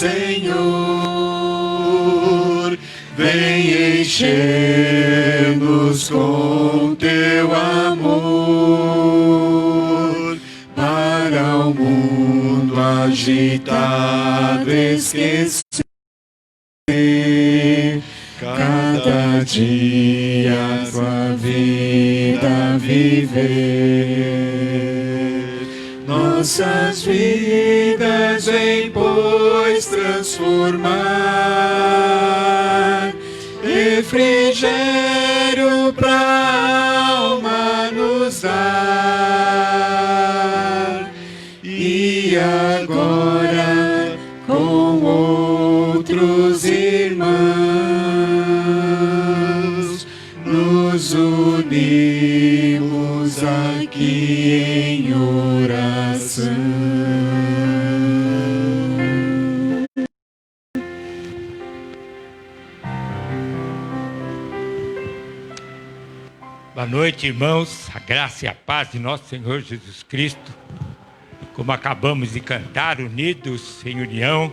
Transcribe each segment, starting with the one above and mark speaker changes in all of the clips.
Speaker 1: Senhor, vem encher-nos com teu amor, para o mundo agitado esquecer, cada dia a tua vida viver. Nossas vidas vem, pois, transformar, refrigério pra alma nos dar. E agora com outros irmãos nos unimos aqui em oração.
Speaker 2: Boa noite, irmãos. A graça e a paz de nosso Senhor Jesus Cristo. Como acabamos de cantar, unidos em união,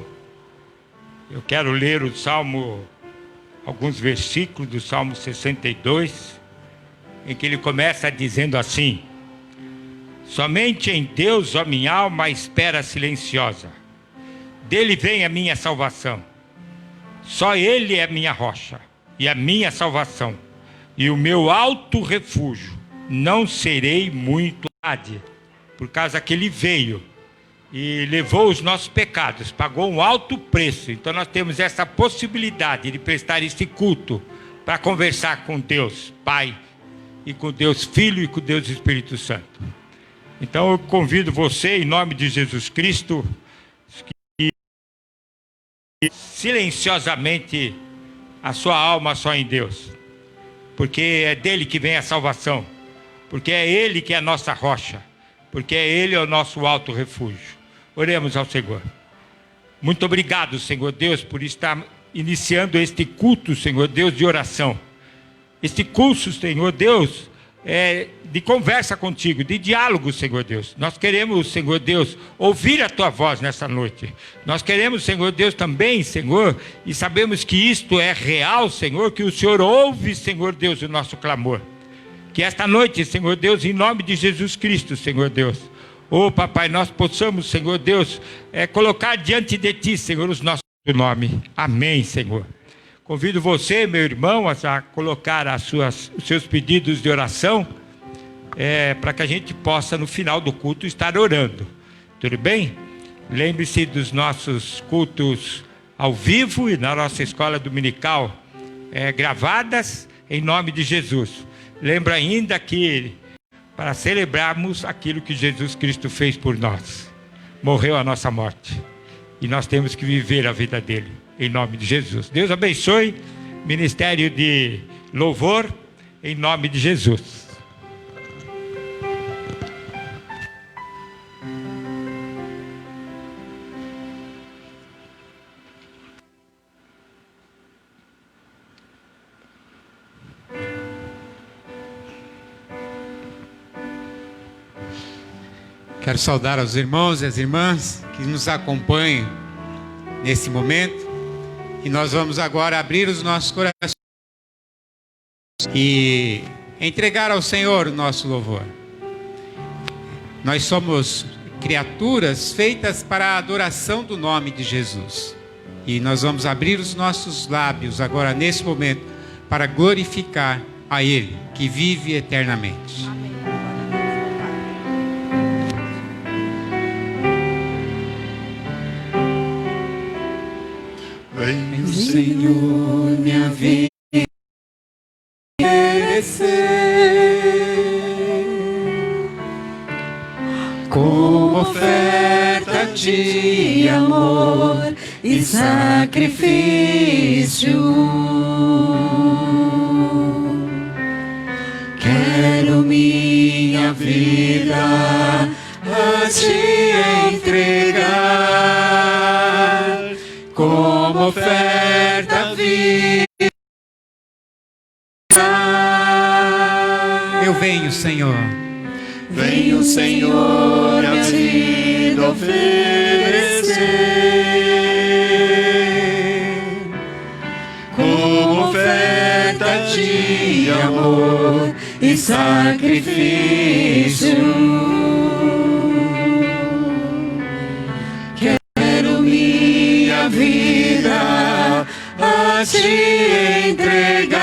Speaker 2: eu quero ler o Salmo, alguns versículos do Salmo 62, em que ele começa dizendo assim: somente em Deus, ó minha alma, espera silenciosa. Dele vem a minha salvação. Só Ele é minha rocha e a minha salvação, e o meu alto refúgio. Não serei muito tarde, por causa que Ele veio e levou os nossos pecados, pagou um alto preço. Então nós temos essa possibilidade de prestar esse culto para conversar com Deus Pai, e com Deus Filho e com Deus Espírito Santo. Então eu convido você, em nome de Jesus Cristo, que silenciosamente a sua alma só em Deus, porque é dele que vem a salvação, porque é Ele que é a nossa rocha, porque é Ele o nosso alto refúgio. Oremos ao Senhor. Muito obrigado, Senhor Deus, por estar iniciando este culto, Senhor Deus, de oração. Este curso, Senhor Deus, é de conversa contigo, de diálogo, Senhor Deus. Nós queremos, Senhor Deus, ouvir a tua voz nessa noite. Nós queremos, Senhor Deus, também, Senhor, e sabemos que isto é real, Senhor, que o Senhor ouve, Senhor Deus, o nosso clamor. Que esta noite, Senhor Deus, em nome de Jesus Cristo, Senhor Deus, papai, nós possamos, Senhor Deus, colocar diante de ti, Senhor, os nossos nomes. Amém, Senhor. Convido você, meu irmão, a colocar os seus pedidos de oração, para que a gente possa, no final do culto, estar orando. Tudo bem? Lembre-se dos nossos cultos ao vivo e na nossa escola dominical, gravadas em nome de Jesus. Lembra ainda que, para celebrarmos aquilo que Jesus Cristo fez por nós, morreu a nossa morte, e nós temos que viver a vida dele. Em nome de Jesus. Deus abençoe. Ministério de louvor, em nome de Jesus.
Speaker 3: Quero saudar os irmãos e as irmãs que nos acompanham nesse momento. E nós vamos agora abrir os nossos corações e entregar ao Senhor o nosso louvor. Nós somos criaturas feitas para a adoração do nome de Jesus. E nós vamos abrir os nossos lábios agora, nesse momento, para glorificar a Ele, que vive eternamente. Amém.
Speaker 1: Vem o Senhor minha vida merecer, como oferta de amor e sacrifício. Quero minha vida a te entregar, como oferta viva.
Speaker 3: Eu venho, Senhor.
Speaker 1: Venho, Senhor, a vida oferecer, oferta de amor e sacrifício. Quero minha vida a te entregar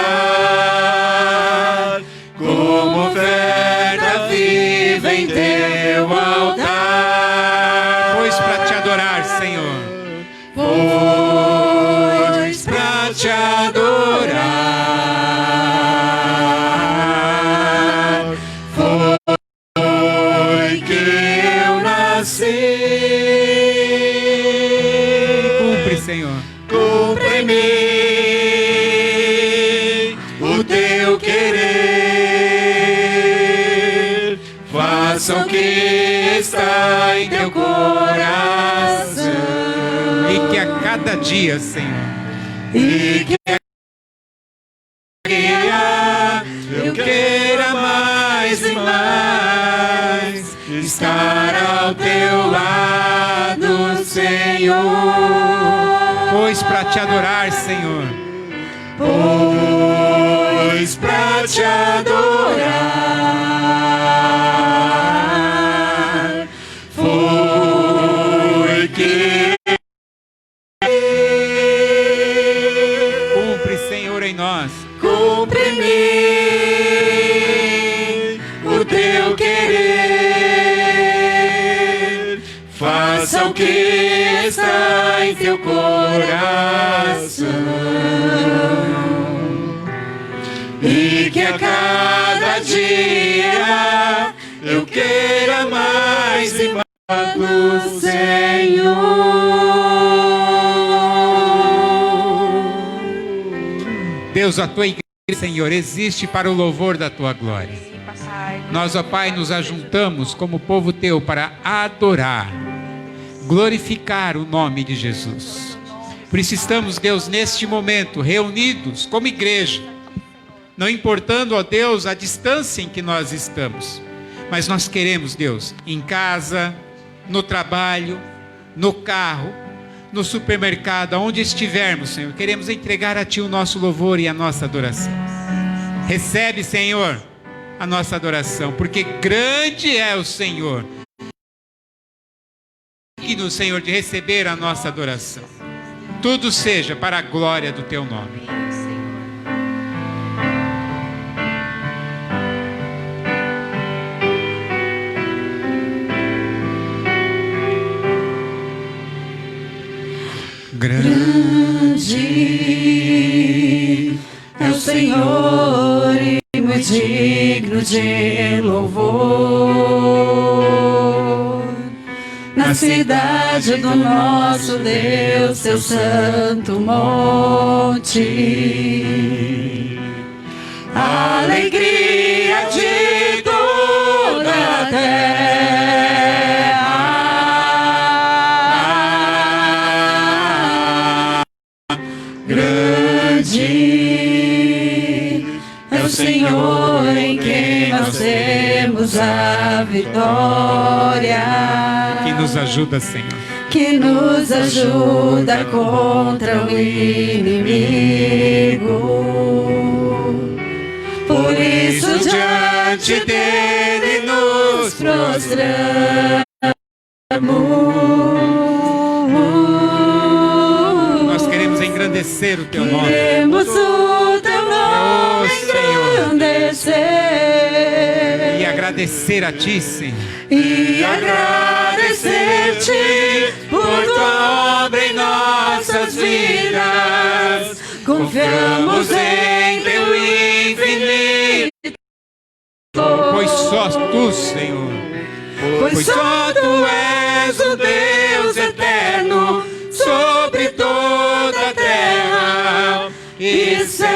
Speaker 1: como oferta viva em teu altar.
Speaker 3: Pois para te adorar, Senhor.
Speaker 1: Pois pra te adorar foi que eu nasci.
Speaker 3: Cumpre, Senhor.
Speaker 1: Cumpre em mim o teu querer. Faça o que está em teu coração.
Speaker 3: E que a cada dia, Senhor,
Speaker 1: E que eu queira mais e mais estar ao teu lado, Senhor.
Speaker 3: pois para te adorar, Senhor,
Speaker 1: Pois pra te adorar foi que
Speaker 3: cumpre, Senhor, em nós
Speaker 1: cumpre em mim o teu querer. Faça o que está em teu coração. E que a cada dia eu queira mais e mais do Senhor.
Speaker 3: Deus, a tua igreja, Senhor, existe para o louvor da tua glória. Nós, ó Pai, nos ajuntamos como povo teu para adorar, glorificar o nome de Jesus. Por isso estamos, Deus, neste momento reunidos como igreja, não importando, ó Deus, a distância em que nós estamos, mas nós queremos, Deus, em casa, no trabalho, no carro, no supermercado, aonde estivermos, Senhor, queremos entregar a Ti o nosso louvor e a nossa adoração. Recebe, Senhor, a nossa adoração, porque grande é o Senhor, digno, Senhor, de receber a nossa adoração. Tudo seja para a glória do Teu nome.
Speaker 1: Grande é o Senhor e muito digno de louvor. Na cidade do nosso Deus, seu santo monte, a alegria de toda a terra. Grande é o Senhor em quem nós temos a vitória.
Speaker 3: Que nos ajuda, Senhor.
Speaker 1: Que nos ajuda contra o inimigo. Por isso diante dele nos prostramos.
Speaker 3: Nós queremos engrandecer o Teu nome.
Speaker 1: Queremos o teu nome
Speaker 3: Senhor.
Speaker 1: engrandecer.
Speaker 3: E agradecer a Ti, Senhor.
Speaker 1: E agradecer-te por tua obra em nossas vidas. Confiamos em teu infinito,
Speaker 3: Pois só Tu, Senhor,
Speaker 1: pois só tu és o Deus eterno sobre toda a terra e céu.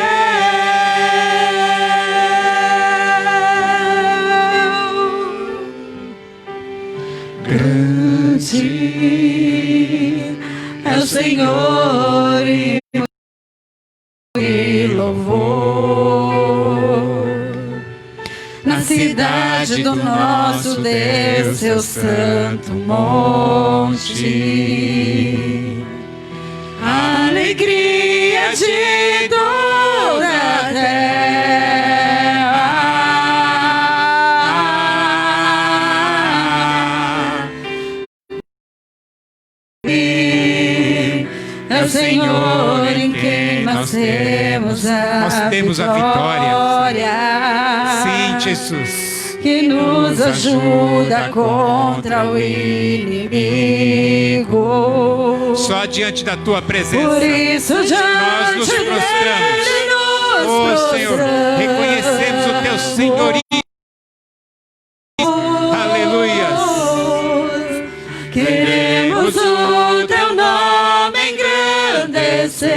Speaker 1: Grande é o Senhor e louvor. Na cidade do nosso Deus, seu santo monte, a alegria de toda nós temos a vitória.
Speaker 3: Sim, Jesus.
Speaker 1: Que nos ajuda contra o inimigo.
Speaker 3: Só diante da tua presença
Speaker 1: Por isso
Speaker 3: nós
Speaker 1: diante
Speaker 3: nos
Speaker 1: dele
Speaker 3: prostramos.
Speaker 1: nos
Speaker 3: Oh Senhor, reconhecemos o teu senhorio. Aleluias.
Speaker 1: Queremos o teu nome engrandecer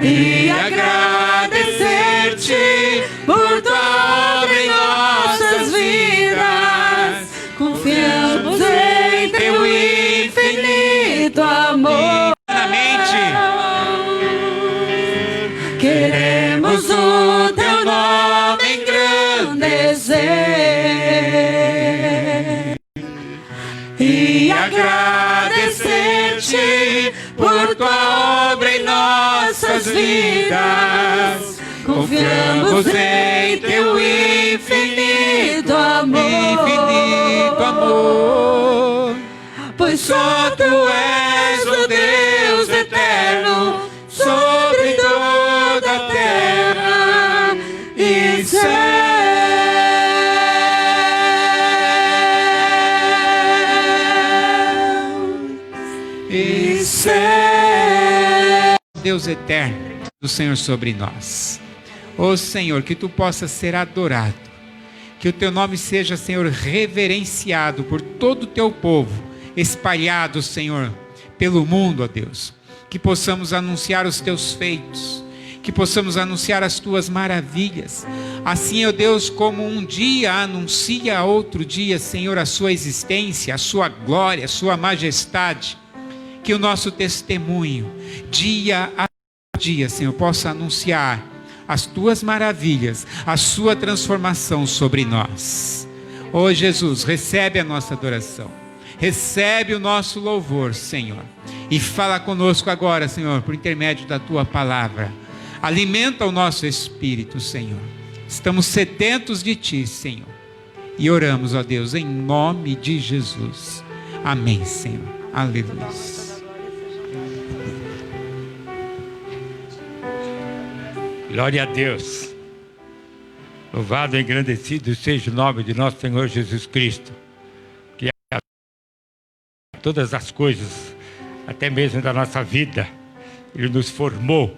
Speaker 1: e agradecer-te por tua obra em nossas vidas. Confiamos em teu infinito amor. Queremos o teu nome engrandecer e agradecer-te por tua obra em nossas vidas. Confiamos em teu infinito amor, pois só tu és o Deus eterno sobre toda a terra e céu.
Speaker 3: Deus eterno do Senhor sobre nós. Ó Senhor, que tu possas ser adorado, que o teu nome seja, Senhor, reverenciado por todo o teu povo, espalhado, Senhor, pelo mundo, ó Deus. Que possamos anunciar os teus feitos, que possamos anunciar as tuas maravilhas. Assim, ó Deus, como um dia anuncia a outro dia, Senhor, a sua existência, a sua glória, a sua majestade, que o nosso testemunho, dia a dia, Senhor, possa anunciar as tuas maravilhas, a sua transformação sobre nós. Ó Jesus, recebe a nossa adoração, recebe o nosso louvor, Senhor, e fala conosco agora, Senhor, por intermédio da tua palavra. Alimenta o nosso espírito, Senhor. Estamos sedentos de ti, Senhor, e oramos, ó Deus, em nome de Jesus. Amém, Senhor. Aleluia.
Speaker 2: Glória a Deus. Louvado e engrandecido seja o nome de nosso Senhor Jesus Cristo, que é todas as coisas, até mesmo da nossa vida. Ele nos formou,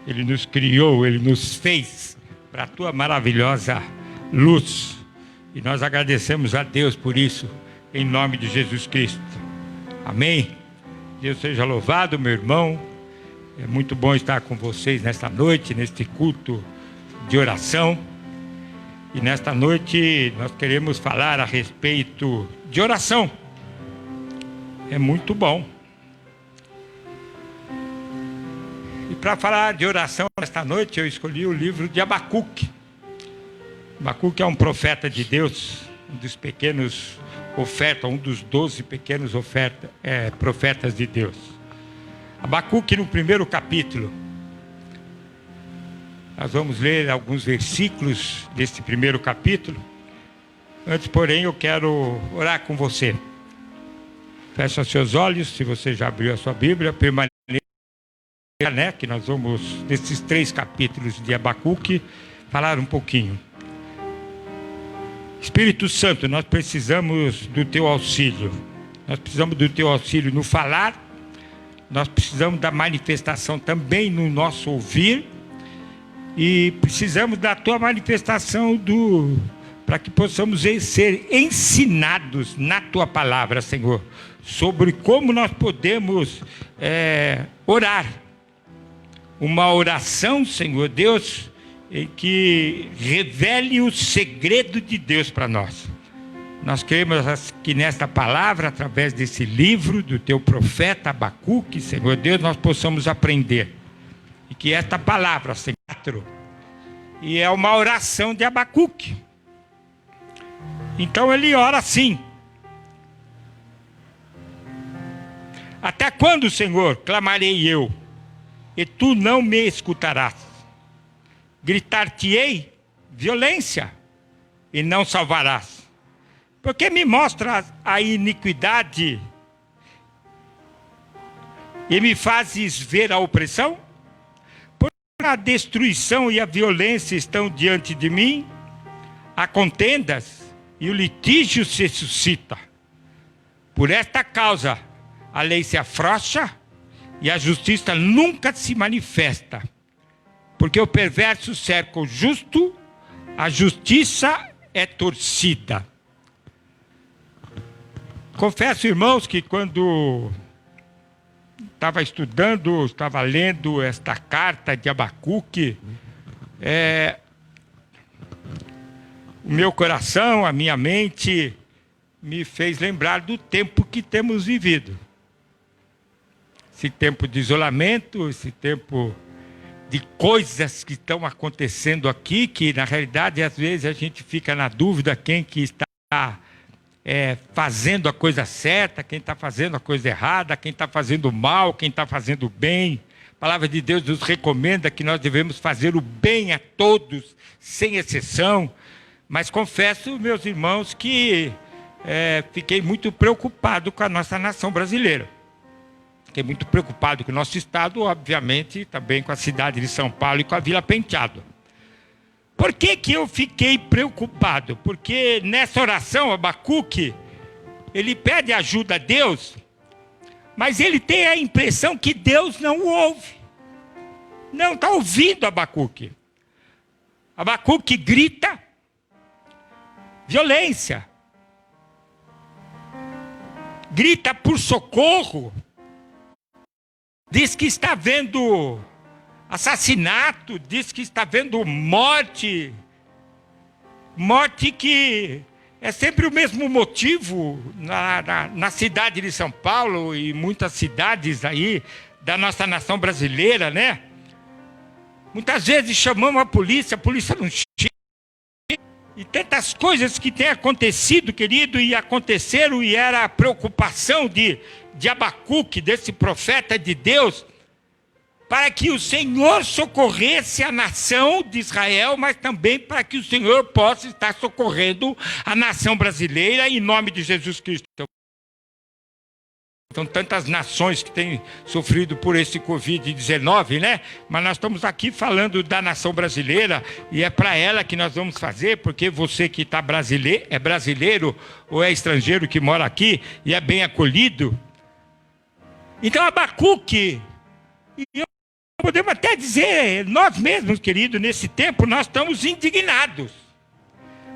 Speaker 2: Ele nos criou, Ele nos fez para a tua maravilhosa luz. E nós agradecemos a Deus por isso, em nome de Jesus Cristo. Amém? Deus seja louvado, meu irmão. É muito bom estar com vocês nesta noite, neste culto de oração. E nesta noite nós queremos falar a respeito de oração. É muito bom. E para falar de oração nesta noite, eu escolhi o livro de Abacuque. Abacuque é um profeta de Deus, um dos pequenos ofertas, um dos 12 pequenos profetas de Deus. Abacuque, no primeiro capítulo, nós vamos ler alguns versículos desse primeiro capítulo. Antes, porém, eu quero orar com você. Feche os seus olhos, se você já abriu a sua Bíblia, permaneça, que nós vamos, nesses 3 capítulos de Abacuque, falar um pouquinho. Espírito Santo, nós precisamos do teu auxílio. Nós precisamos do teu auxílio no falar. Nós precisamos da manifestação também no nosso ouvir. E precisamos da tua manifestação para que possamos ser ensinados na tua palavra, Senhor, sobre como nós podemos orar. Uma oração, Senhor Deus, em que revele o segredo de Deus para nós. Nós queremos que nesta palavra, através desse livro do teu profeta Abacuque, Senhor Deus, nós possamos aprender. E que esta palavra, Senhor, e é uma oração de Abacuque. Então ele ora assim: até quando, Senhor, clamarei eu, e tu não me escutarás? Gritar-te-ei violência, e não salvarás. Porque me mostra a iniquidade e me fazes ver a opressão? Porque a destruição e a violência estão diante de mim, há contendas e o litígio se suscita. Por esta causa, a lei se afrouxa e a justiça nunca se manifesta. Porque o perverso cerca o justo, a justiça é torcida. Confesso, irmãos, que quando estava estudando, estava lendo esta carta de Abacuque, o meu coração, a minha mente, me fez lembrar do tempo que temos vivido. Esse tempo de isolamento, esse tempo de coisas que estão acontecendo aqui, que na realidade às vezes a gente fica na dúvida quem que está fazendo a coisa certa, quem está fazendo a coisa errada, quem está fazendo mal, quem está fazendo bem. A palavra de Deus nos recomenda que nós devemos fazer o bem a todos, sem exceção. Mas confesso, meus irmãos, que fiquei muito preocupado com a nossa nação brasileira. Fiquei muito preocupado com o nosso estado, obviamente, e também com a cidade de São Paulo e com a Vila Penteado. Por que que eu fiquei preocupado? Porque nessa oração, Abacuque, ele pede ajuda a Deus, mas ele tem a impressão que Deus não o ouve. Não está ouvindo Abacuque. Abacuque grita violência, grita por socorro, diz que está vendo assassinato, diz que está vendo morte, morte que é sempre o mesmo motivo na cidade de São Paulo e muitas cidades aí da nossa nação brasileira, né? Muitas vezes chamamos a polícia não chega. E tantas coisas que têm acontecido, querido, e aconteceram, e era a preocupação de Abacuque, desse profeta de Deus, para que o Senhor socorresse a nação de Israel, mas também para que o Senhor possa estar socorrendo a nação brasileira, em nome de Jesus Cristo. São tantas nações que têm sofrido por esse Covid-19, né? Mas nós estamos aqui falando da nação brasileira e é para ela que nós vamos fazer, porque você que está brasileiro, é brasileiro ou é estrangeiro que mora aqui e é bem acolhido. Então, Abacuque, e podemos até dizer, nós mesmos, querido, nesse tempo, nós estamos indignados.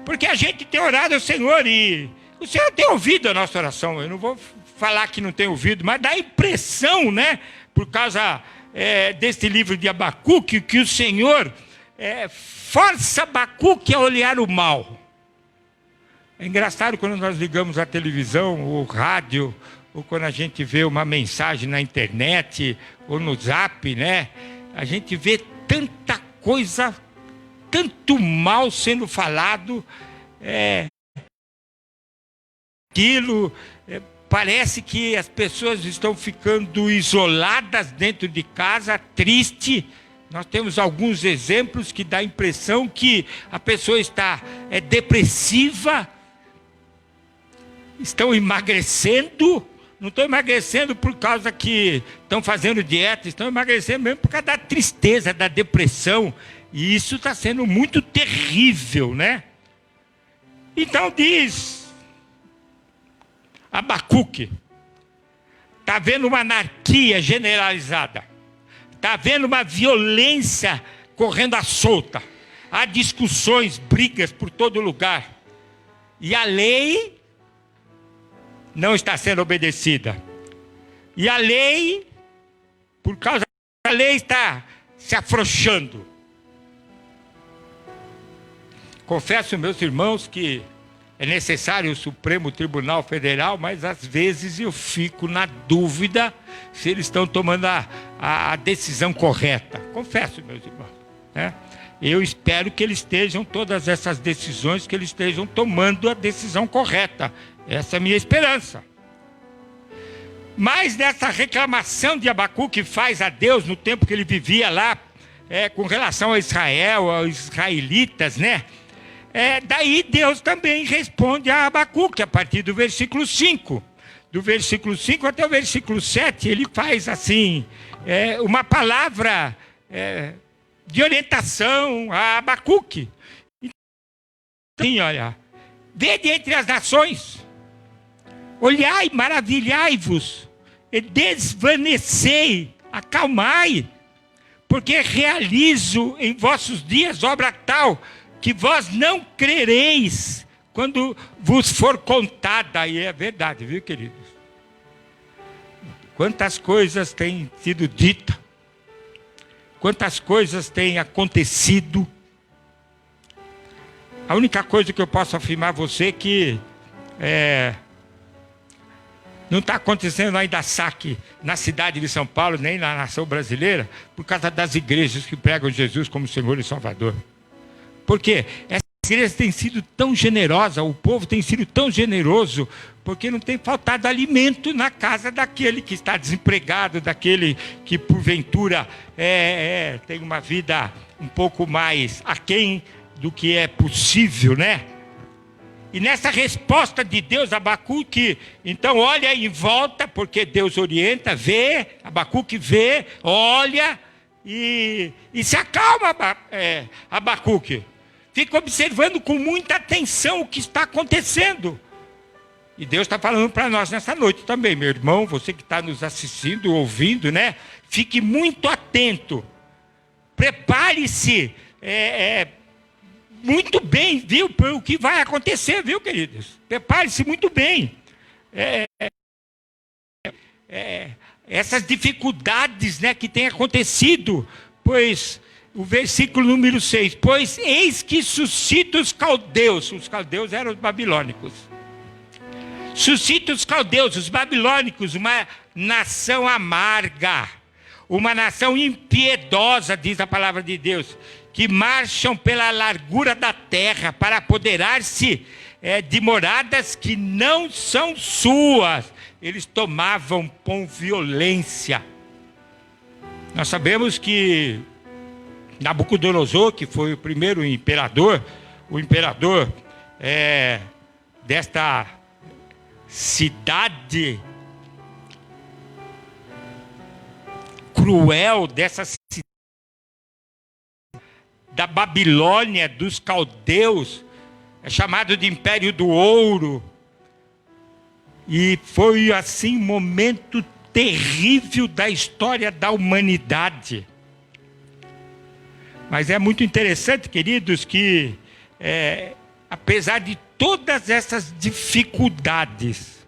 Speaker 2: Porque a gente tem orado ao Senhor e o Senhor tem ouvido a nossa oração. Eu não vou falar que não tem ouvido, mas dá a impressão, né, por causa desse livro de Abacuque, que o Senhor força Abacuque a olhar o mal. É engraçado quando nós ligamos a televisão, o rádio, ou quando a gente vê uma mensagem na internet, ou no zap, né, a gente vê tanta coisa, tanto mal sendo falado, aquilo. Parece que as pessoas estão ficando isoladas dentro de casa, triste. Nós temos alguns exemplos que dá a impressão que a pessoa está depressiva, estão emagrecendo. Não estão emagrecendo por causa que estão fazendo dieta, estão emagrecendo mesmo por causa da tristeza, da depressão. E isso está sendo muito terrível, né? Então diz Abacuque, está havendo uma anarquia generalizada, está havendo uma violência correndo à solta, há discussões, brigas por todo lugar, e a lei não está sendo obedecida, e a lei, por causa da lei, está se afrouxando. Confesso, meus irmãos, que é necessário o Supremo Tribunal Federal, mas às vezes eu fico na dúvida se eles estão tomando a decisão correta. Confesso, meus irmãos, né? Eu espero que eles estejam, todas essas decisões, que eles estejam tomando a decisão correta. Essa é a minha esperança. Mas nessa reclamação de Abacuque faz a Deus no tempo que ele vivia lá, com relação a Israel, aos israelitas, né? Daí Deus também responde a Abacuque, a partir do versículo 5. do versículo 5 até o versículo 7, ele faz assim, uma palavra de orientação a Abacuque. Então, olha, vede entre as nações, olhai, maravilhai-vos, e desvanecei, acalmai, porque realizo em vossos dias obra tal, que vós não crereis, quando vos for contada. E é verdade, viu, queridos? Quantas coisas têm sido ditas, quantas coisas têm acontecido. A única coisa que eu posso afirmar a você é que não está acontecendo ainda saque na cidade de São Paulo, nem na nação brasileira, por causa das igrejas que pregam Jesus como Senhor e Salvador. Por quê? Essas igrejas têm sido tão generosas, o povo tem sido tão generoso, porque não tem faltado alimento na casa daquele que está desempregado, daquele que porventura tem uma vida um pouco mais aquém do que é possível, né? E nessa resposta de Deus, Abacuque, então olha em volta, porque Deus orienta, vê, Abacuque vê, olha e se acalma, Abacuque. Fica observando com muita atenção o que está acontecendo. E Deus está falando para nós nessa noite também, meu irmão, você que está nos assistindo, ouvindo, né? Fique muito atento. Prepare-se muito bem, viu, para o que vai acontecer, viu, queridos? Prepare-se muito bem. Essas dificuldades, né, que têm acontecido, pois o versículo número 6, pois eis que suscita os caldeus eram os babilônicos, suscita os caldeus, os babilônicos, uma nação amarga, uma nação impiedosa, diz a palavra de Deus, que marcham pela largura da terra para apoderar-se de moradas que não são suas. Eles tomavam com violência. Nós sabemos que Nabucodonosor, que foi o primeiro imperador, o imperador desta cidade cruel, dessa cidade da Babilônia, dos caldeus, é chamado de Império do Ouro. E foi assim um momento terrível da história da humanidade. Mas é muito interessante, queridos, que apesar de todas essas dificuldades,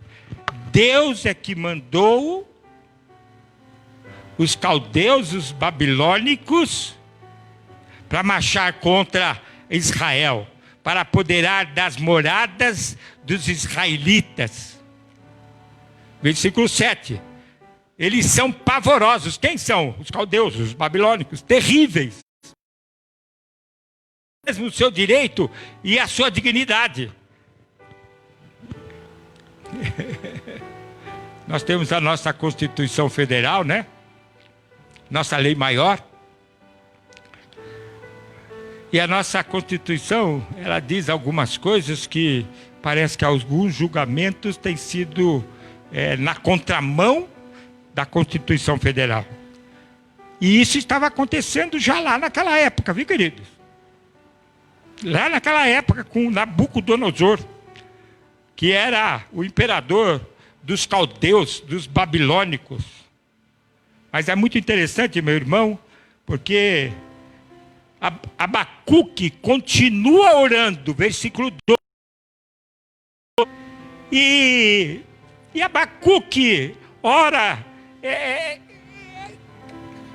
Speaker 2: Deus é que mandou os caldeus, os babilônicos, para marchar contra Israel, para apoderar das moradas dos israelitas. Versículo 7. Eles são pavorosos. Quem são? Os caldeus, os babilônicos, terríveis. Mesmo o seu direito e a sua dignidade. Nós temos a nossa Constituição Federal, né? Nossa lei maior. E a nossa Constituição, ela diz algumas coisas que parece que alguns julgamentos têm sido na contramão da Constituição Federal. E isso estava acontecendo já lá naquela época, viu, queridos? Lá naquela época com Nabucodonosor, que era o imperador dos caldeus, dos babilônicos. Mas é muito interessante, meu irmão, porque Abacuque continua orando, versículo 2. E Abacuque ora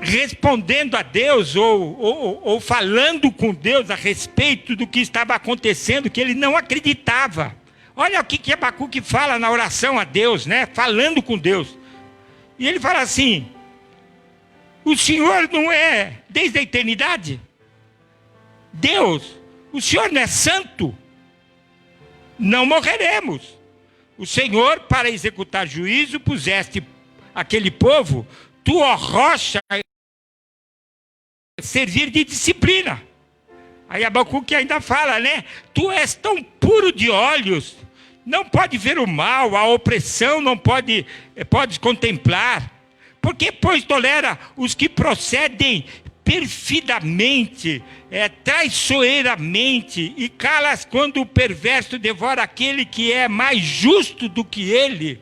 Speaker 2: respondendo a Deus ou falando com Deus a respeito do que estava acontecendo, que ele não acreditava. Olha o que Abacuque fala na oração a Deus, né? Falando com Deus. E ele fala assim: o Senhor não é desde a eternidade? Deus, o Senhor não é santo? Não morreremos. O Senhor, para executar juízo, puseste aquele povo, tu, ó rocha, servir de disciplina. Aí Abacuque ainda fala, né? Tu és tão puro de olhos não pode ver o mal, a opressão não pode contemplar. Porque, pois, tolera os que procedem perfidamente, traiçoeiramente, e calas quando o perverso devora aquele que é mais justo do que ele.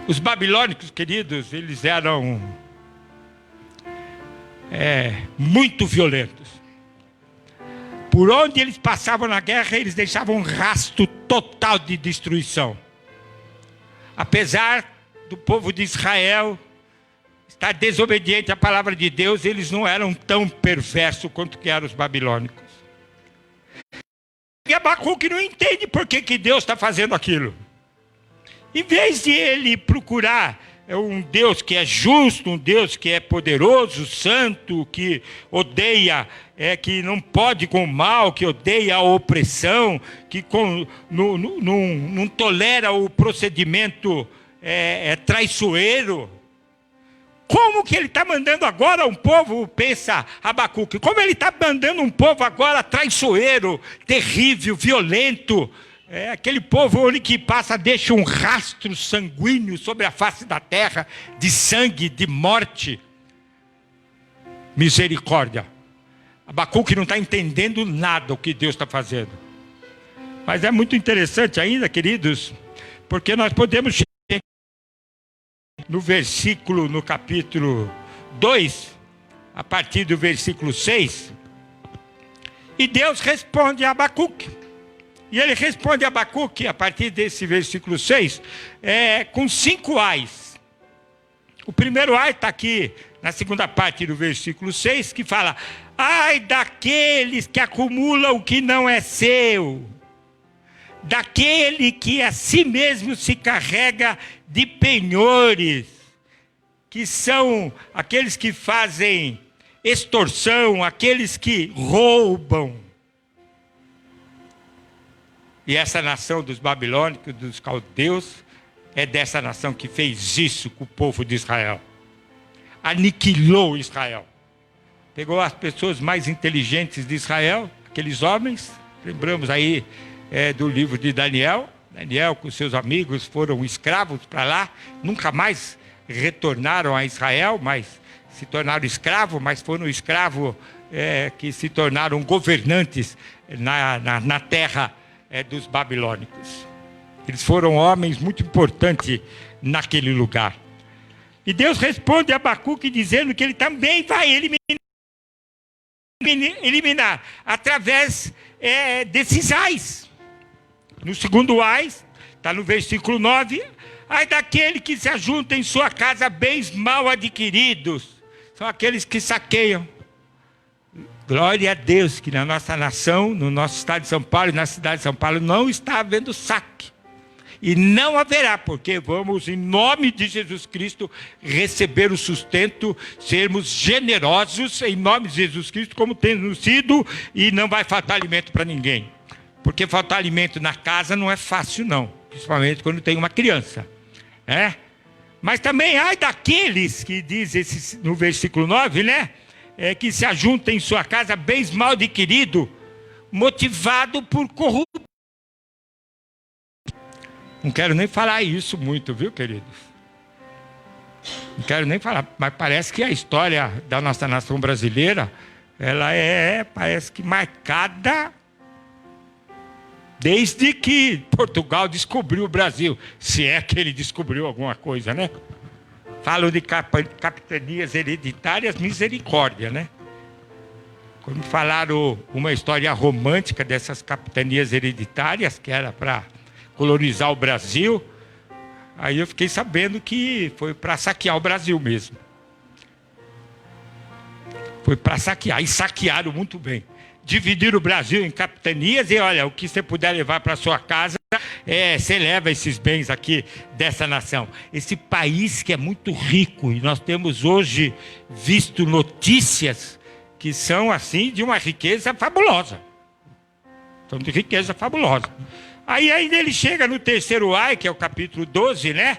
Speaker 2: Os babilônicos, queridos, eles eram muito violentos. Por onde eles passavam na guerra, eles deixavam um rastro total de destruição. Apesar do povo de Israel estar desobediente à palavra de Deus, eles não eram tão perversos quanto que eram os babilônicos. E Abacuque não entende por que Deus está fazendo aquilo. Em vez de ele procurar um Deus que é justo, um Deus que é poderoso, santo, que odeia, que não pode com o mal, que odeia a opressão, que não tolera o procedimento traiçoeiro. Como que ele está mandando agora um povo, pensa Abacuque, como ele está mandando um povo agora traiçoeiro, terrível, violento, aquele povo onde que passa deixa um rastro sanguíneo sobre a face da terra, de sangue, de morte. Misericórdia. Abacuque não está entendendo nada o que Deus está fazendo. Mas é muito interessante ainda, queridos, porque nós podemos chegar no capítulo 2, a partir do versículo 6, e Deus responde a Abacuque. E ele responde a Abacuque, a partir desse versículo 6, com 5 ais. O primeiro ai está aqui na segunda parte do versículo 6, que fala: ai daqueles que acumulam o que não é seu, daquele que a si mesmo se carrega de penhores, que são aqueles que fazem extorsão, aqueles que roubam. E essa nação dos babilônicos, dos caldeus, é dessa nação que fez isso com o povo de Israel. Aniquilou Israel. Pegou as pessoas mais inteligentes de Israel, aqueles homens, lembramos aí do livro de Daniel. Daniel com seus amigos foram escravos para lá, nunca mais retornaram a Israel, mas se tornaram escravos, mas foram escravos que se tornaram governantes na terra dos babilônicos. Eles foram homens muito importantes naquele lugar. E Deus responde a Abacuque dizendo que ele também vai eliminar através desses ais. No segundo ais, está no versículo 9, ai daquele que se ajunta em sua casa bens mal adquiridos. São aqueles que saqueiam. Glória a Deus que na nossa nação, no nosso estado de São Paulo e na cidade de São Paulo não está havendo saque. E não haverá, porque vamos, em nome de Jesus Cristo, receber o sustento, sermos generosos em nome de Jesus Cristo, como temos sido, e não vai faltar alimento para ninguém. Porque faltar alimento na casa não é fácil não, principalmente quando tem uma criança. Mas também ai daqueles que diz no versículo 9, né? Que se ajunta em sua casa bens mal adquiridos, motivado por corrupção. Não quero nem falar isso muito, viu, queridos? Não quero nem falar, mas parece que a história da nossa nação brasileira, ela parece que marcada desde que Portugal descobriu o Brasil, se é que ele descobriu alguma coisa, né? Falam de capitanias hereditárias, misericórdia, né? Quando falaram uma história romântica dessas capitanias hereditárias, que era para colonizar o Brasil, aí eu fiquei sabendo que foi para saquear o Brasil mesmo. Foi para saquear, e saquearam muito bem. Dividiram o Brasil em capitanias e olha, o que você puder levar para sua casa, você leva esses bens aqui dessa nação. Esse país que é muito rico, e nós temos hoje visto notícias que são assim de uma riqueza fabulosa. São de riqueza fabulosa. Aí ainda ele chega no terceiro ai, que é o capítulo 12, né?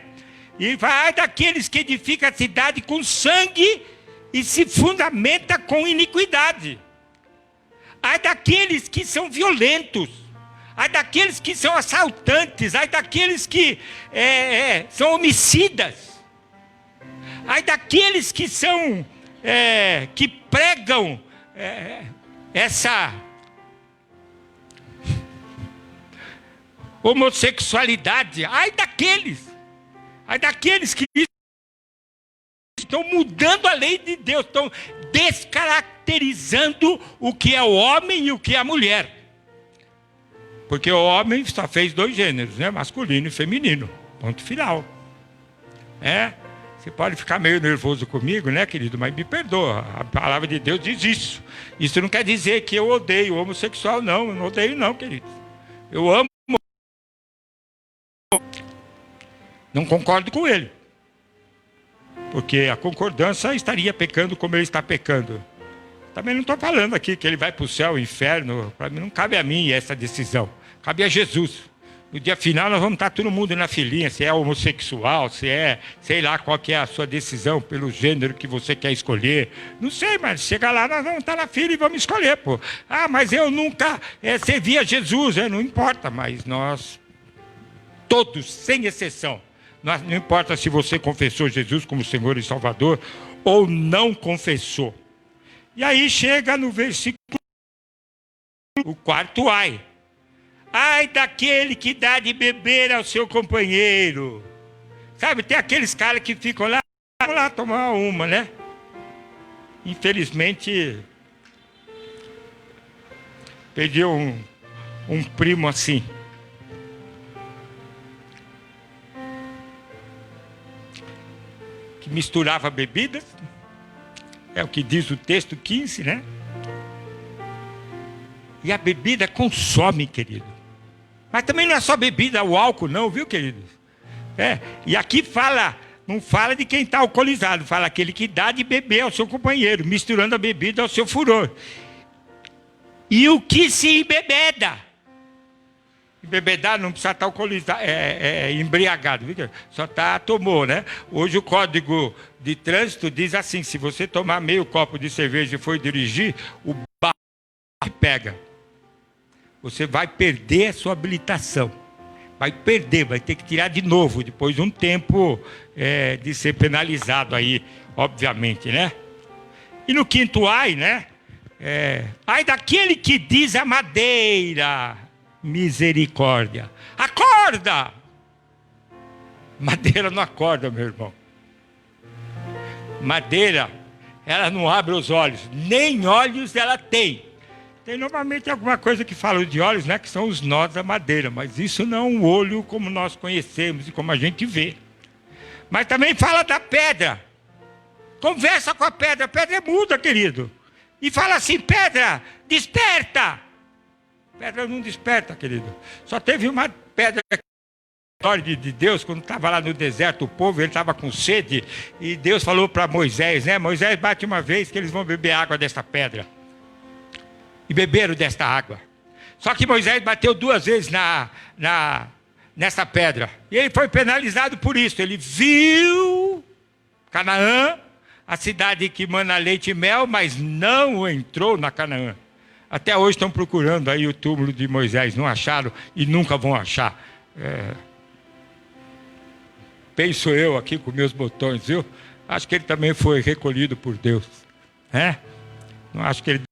Speaker 2: E vai daqueles que edificam a cidade com sangue e se fundamenta com iniquidade. Ai daqueles que são violentos. ai daqueles que são assaltantes, ai daqueles que são homicidas, ai daqueles que são, que pregam essa homossexualidade, ai daqueles que estão mudando a lei de Deus, estão descaracterizando o que é o homem e o que é a mulher. Porque o homem só fez 2 gêneros, né? Masculino e feminino. Ponto final. Você pode ficar meio nervoso comigo, né, querido? Mas me perdoa. A palavra de Deus diz isso. Isso não quer dizer que eu odeio o homossexual, não. Eu não odeio, não, querido. Eu amo. Não concordo com ele. Porque a concordância estaria pecando como ele está pecando. Também não estou falando aqui que ele vai para o céu ou inferno. Para mim não cabe a mim essa decisão. Cabe a Jesus. No dia final nós vamos estar todo mundo na filinha. Se é homossexual, se é... sei lá qual que é a sua decisão pelo gênero que você quer escolher. Não sei, mas chega lá, nós vamos estar na fila e vamos escolher, pô. Ah, mas eu nunca servi a Jesus. Não importa, mas nós... todos, sem exceção. Não importa se você confessou Jesus como Senhor e Salvador ou não confessou. E aí chega no versículo, o 4 ai. Ai daquele que dá de beber ao seu companheiro. Sabe, tem aqueles caras que ficam lá, vamos lá tomar uma, né? Infelizmente, perdi um primo assim. Que misturava bebidas, é o que diz o texto 15, né? E a bebida consome, querido. Mas também não é só bebida, o álcool não, viu, querido? E aqui fala, não fala de quem está alcoolizado, fala aquele que dá de beber ao seu companheiro, misturando a bebida ao seu furor. E o que se embebeda. Embebedar não precisa estar alcoolizado, embriagado, só tomou, né? Hoje o Código de Trânsito diz assim, se você tomar meio copo de cerveja e for dirigir, o barco pega. Você vai perder a sua habilitação. Vai perder, vai ter que tirar de novo, depois de um tempo de ser penalizado aí, obviamente, né? E no 5º ai, né? Ai daquele que diz a madeira... misericórdia. Acorda! Madeira não acorda, meu irmão. Madeira, ela não abre os olhos. Nem olhos ela tem. Tem normalmente alguma coisa que fala de olhos, né? Que são os nós da madeira. Mas isso não é um olho como nós conhecemos e como a gente vê. Mas também fala da pedra. Conversa com a pedra. A pedra é muda, querido. E fala assim, pedra, desperta! Pedra não desperta, querido. Só teve uma pedra de Deus, quando estava lá no deserto, o povo, ele estava com sede, e Deus falou para Moisés, né? Moisés bate uma vez que eles vão beber água desta pedra. E beberam desta água. Só que Moisés bateu 2 vezes nessa pedra. E ele foi penalizado por isso. Ele viu Canaã, a cidade que mana leite e mel, mas não entrou na Canaã. Até hoje estão procurando aí o túmulo de Moisés, não acharam e nunca vão achar. Penso eu aqui com meus botões, viu? Acho que ele também foi recolhido por Deus. Não acho que ele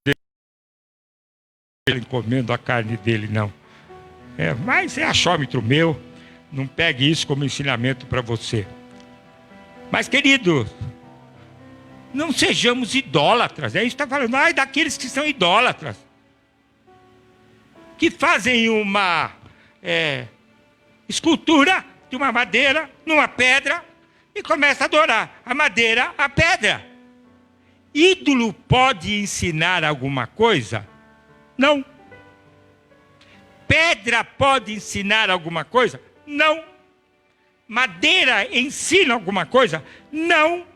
Speaker 2: encomenda a carne dele, não. Mas é achômetro meu, não pegue isso como ensinamento para você. Mas, querido, não sejamos idólatras. É isso que está falando. Ai, daqueles que são idólatras. Que fazem uma escultura de uma madeira, numa pedra, e começam a adorar a madeira, a pedra. Ídolo pode ensinar alguma coisa? Não. Pedra pode ensinar alguma coisa? Não. Madeira ensina alguma coisa? Não.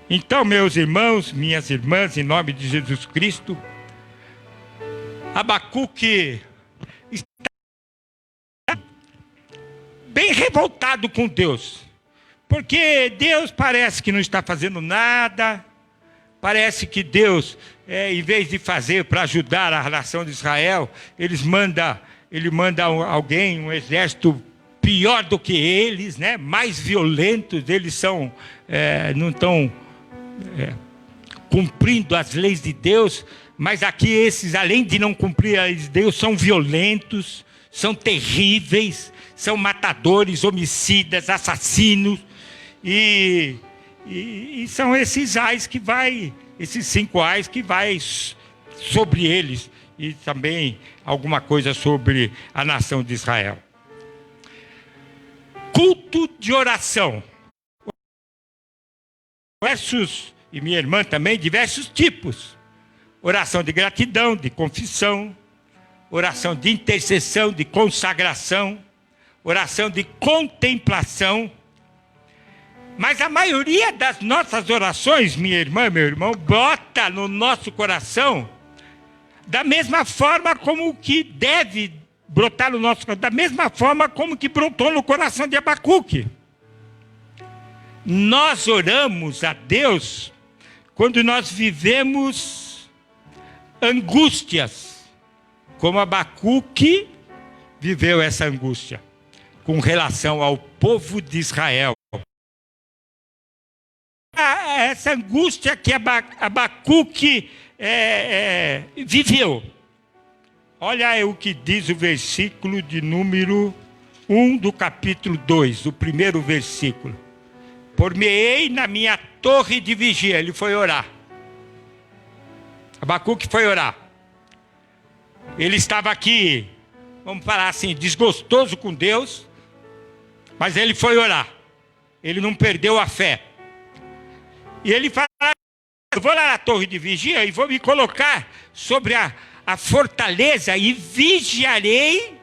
Speaker 2: Então, meus irmãos, minhas irmãs, em nome de Jesus Cristo, Abacuque está bem revoltado com Deus, porque Deus parece que não está fazendo nada, parece que Deus em vez de fazer para ajudar a nação de Israel, ele manda alguém, um exército pior do que eles, né? Mais violentos. Eles não estão cumprindo as leis de Deus, mas aqui esses, além de não cumprir as leis de Deus, são violentos, são terríveis, são matadores, homicidas, assassinos, e são esses esses 5 ais que vai sobre eles, e também alguma coisa sobre a nação de Israel. Culto de oração. Diversos, e minha irmã também, diversos tipos. Oração de gratidão, de confissão, oração de intercessão, de consagração, oração de contemplação. Mas a maioria das nossas orações, minha irmã, meu irmão, brota no nosso coração da mesma forma como que deve brotar no nosso coração, da mesma forma como que brotou no coração de Abacuque. Nós oramos a Deus quando nós vivemos angústias, como Abacuque viveu essa angústia com relação ao povo de Israel. Essa angústia que Abacuque viveu. Olha o que diz o versículo de número 1 do capítulo 2, o primeiro versículo. Por-me-ei na minha torre de vigia. Ele foi orar. Abacuque foi orar. Ele estava aqui, vamos falar assim, desgostoso com Deus, mas ele foi orar. Ele não perdeu a fé. E ele fala: eu vou lá na torre de vigia e vou me colocar sobre a fortaleza e vigiarei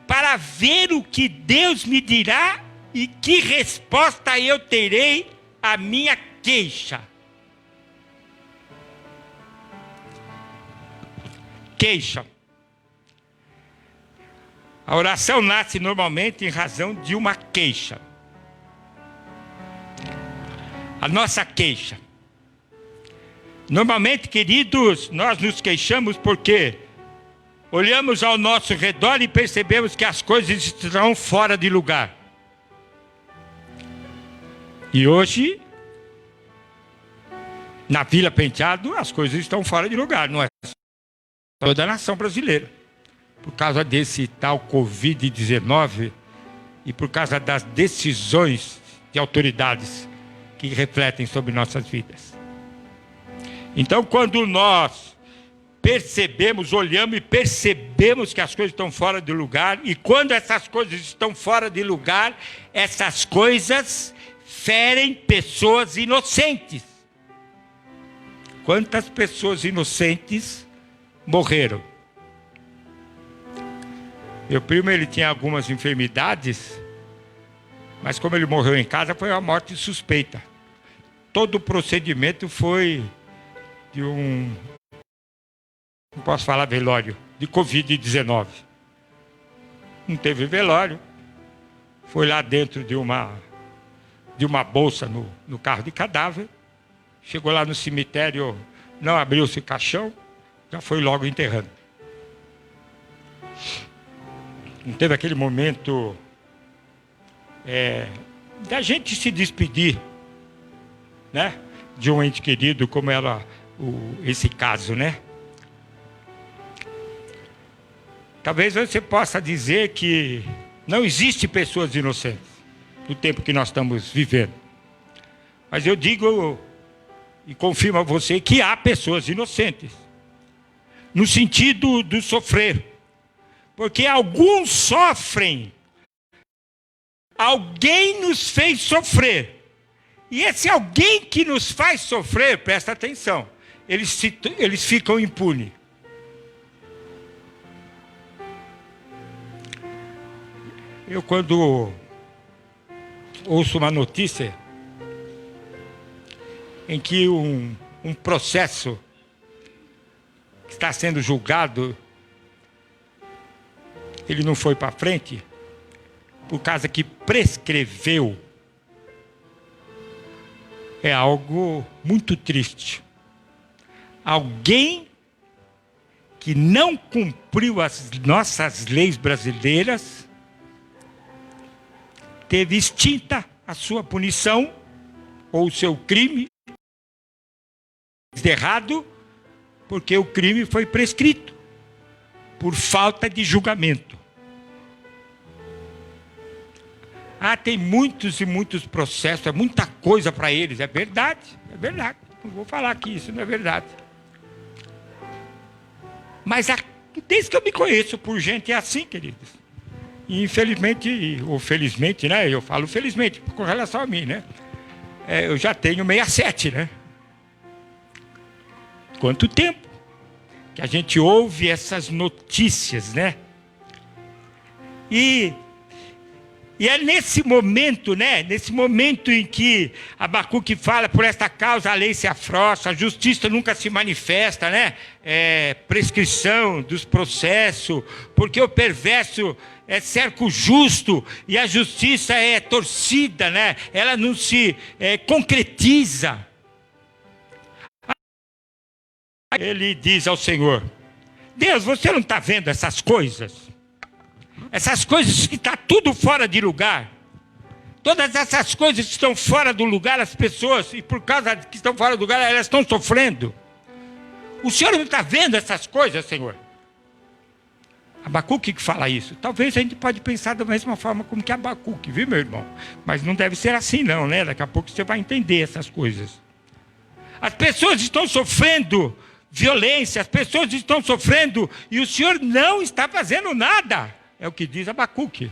Speaker 2: para ver o que Deus me dirá e que resposta eu terei à minha queixa. Queixa. A oração nasce normalmente em razão de uma queixa. A nossa queixa. Normalmente, queridos, nós nos queixamos porque olhamos ao nosso redor e percebemos que as coisas estão fora de lugar. E hoje, na Vila Penteado, as coisas estão fora de lugar, não é? Toda a nação brasileira. Por causa desse tal Covid-19 e por causa das decisões de autoridades que refletem sobre nossas vidas. Então, quando nós percebemos, olhamos e percebemos que as coisas estão fora de lugar, e quando essas coisas estão fora de lugar, essas coisas ferem pessoas inocentes. Quantas pessoas inocentes morreram? Meu primo, ele tinha algumas enfermidades, mas como ele morreu em casa, foi uma morte suspeita. Todo o procedimento foi de não posso falar velório, de Covid-19. Não teve velório. Foi lá dentro de uma bolsa no carro de cadáver. Chegou lá no cemitério, não abriu-se o caixão, já foi logo enterrando. Não teve aquele momento da gente se despedir, né, de um ente querido, como era esse caso, né? Talvez você possa dizer que não existe pessoas inocentes no tempo que nós estamos vivendo. Mas eu digo e confirmo a você que há pessoas inocentes, no sentido do sofrer. Porque alguns sofrem. Alguém nos fez sofrer. E esse alguém que nos faz sofrer, presta atenção, eles ficam impunes. Eu, quando ouço uma notícia em que um processo está sendo julgado, ele não foi para frente, por causa que prescreveu, é algo muito triste. alguém que não cumpriu as nossas leis brasileiras teve extinta a sua punição ou o seu crime errado, porque o crime foi prescrito por falta de julgamento. Tem muitos e muitos processos, é muita coisa para eles, é verdade. Não vou falar que isso não é verdade. Mas desde que eu me conheço por gente é assim, queridos. E infelizmente, ou felizmente, né? Eu falo felizmente, com relação a mim, né? Eu já tenho 67, né? Quanto tempo que a gente ouve essas notícias, né? E é nesse momento, né? Nesse momento em que Abacuque fala, por esta causa a lei se afrouxa, a justiça nunca se manifesta, né? Prescrição dos processos, porque o perverso cerca o justo e a justiça é torcida, né? Ela não se concretiza. Ele diz ao Senhor: Deus, você não está vendo essas coisas? Essas coisas que está tudo fora de lugar. Todas essas coisas que estão fora do lugar, as pessoas, e por causa que estão fora do lugar, elas estão sofrendo. O Senhor não está vendo essas coisas, Senhor? Abacuque que fala isso. Talvez a gente pode pensar da mesma forma como que Abacuque, viu, meu irmão? Mas não deve ser assim não, né? Daqui a pouco você vai entender essas coisas. As pessoas estão sofrendo violência, as pessoas estão sofrendo e o Senhor não está fazendo nada. É o que diz Abacuque.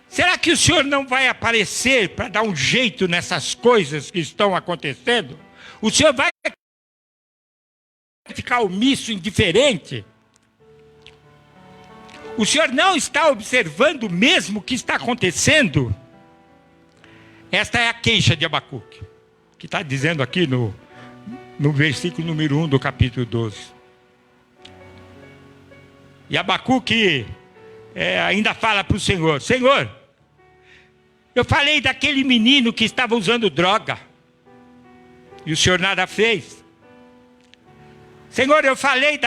Speaker 2: Será que o Senhor não vai aparecer para dar um jeito nessas coisas que estão acontecendo? O Senhor vai ficar omisso, indiferente? O Senhor não está observando mesmo o que está acontecendo? Esta é a queixa de Abacuque, que está dizendo aqui no versículo número 1 do capítulo 12. E Abacuque ainda fala para o Senhor: Senhor, eu falei daquele menino que estava usando droga, e o Senhor nada fez. Senhor, eu falei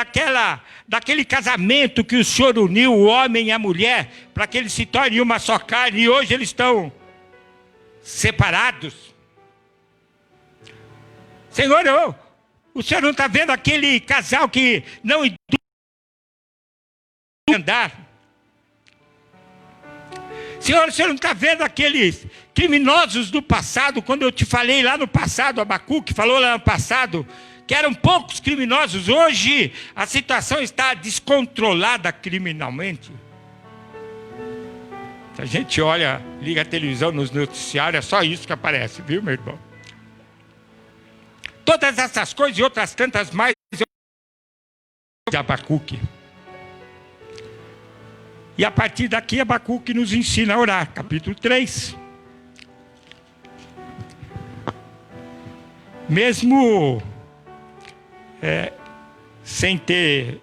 Speaker 2: daquele casamento que o Senhor uniu o homem e a mulher, para que eles se tornem uma só carne, e hoje eles estão separados. Senhor, o Senhor não está vendo aquele casal que não andar? Senhor, o Senhor não está vendo aqueles criminosos do passado, quando eu te falei lá no passado, Abacuque falou lá no passado, que eram poucos criminosos, hoje a situação está descontrolada criminalmente. Se a gente olha, liga a televisão nos noticiários, é só isso que aparece, viu, meu irmão? Todas essas coisas e outras tantas mais de Abacuque. E a partir daqui Abacuque nos ensina a orar, capítulo 3. Mesmo sem ter